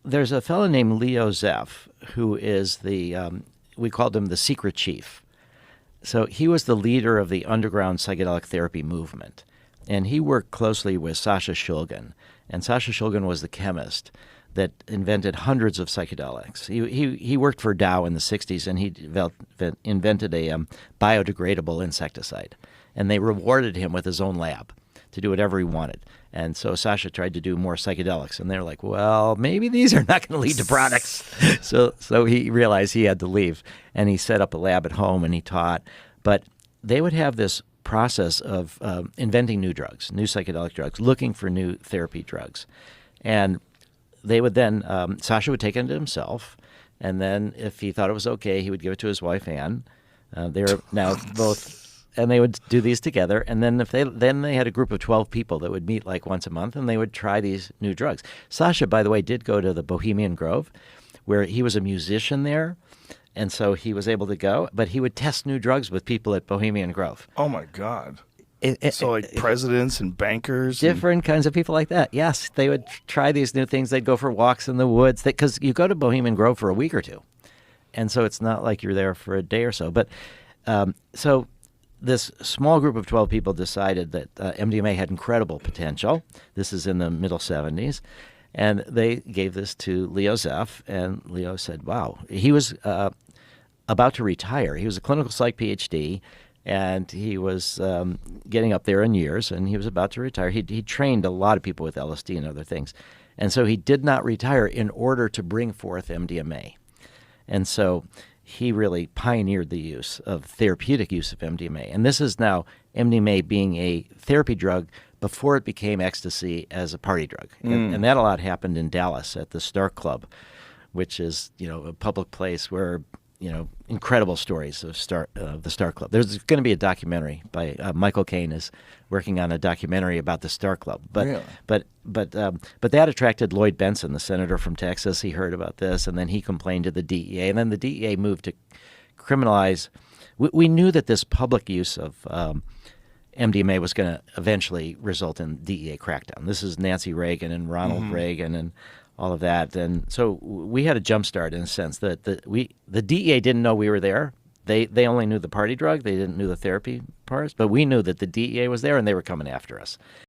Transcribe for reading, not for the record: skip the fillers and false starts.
there's a fellow named Leo Zeff who is we called him the secret chief. So he was the leader of the underground psychedelic therapy movement. And he worked closely with Sasha Shulgin. And Sasha Shulgin was the chemist that invented hundreds of psychedelics. He worked for Dow in the 60s, and he invented a biodegradable insecticide. And they rewarded him with his own lab to do whatever he wanted. And so Sasha tried to do more psychedelics. And they're like, well, maybe these are not going to lead to products. So he realized he had to leave. And he set up a lab at home, and he taught. But they would have this process of inventing new drugs, new psychedelic drugs, looking for new therapy drugs. And they would then, Sasha would take it into himself, and then if he thought it was okay, he would give it to his wife, Anne. They're now both, and they would do these together. And then then they had a group of 12 people that would meet like once a month, and they would try these new drugs. Sasha, by the way, did go to the Bohemian Grove, where he was a musician there. And so he was able to go, but he would test new drugs with people at Bohemian Grove. Oh, my God. So like presidents and bankers? Different kinds of people like that, yes. They would try these new things. They'd go for walks in the woods. Because you go to Bohemian Grove for a week or two. And so it's not like you're there for a day or so. But so this small group of 12 people decided that MDMA had incredible potential. This is in the middle 70s. And they gave this to Leo Zeff, and Leo said, wow. He was about to retire. He was a clinical psych PhD, and he was getting up there in years, and he was about to retire. He trained a lot of people with LSD and other things. And so he did not retire in order to bring forth MDMA. And so he really pioneered the use of therapeutic use of MDMA. And this is now MDMA being a therapy drug before it became ecstasy as a party drug. And that a lot happened in Dallas at the Starck Club, which is, a public place where, incredible stories of the Starck Club. There's going to be a documentary by Michael Caine is working on a documentary about the Starck Club. But that attracted Lloyd Benson, the senator from Texas. He heard about this, and then he complained to the DEA, and then the DEA moved to criminalize. We knew that this public use of MDMA was going to eventually result in DEA crackdown. This is Nancy Reagan and Ronald Reagan and all of that. And so we had a jump start in a sense that the DEA didn't know we were there. They only knew the party drug. They didn't know the therapy parts. But we knew that the DEA was there, and they were coming after us.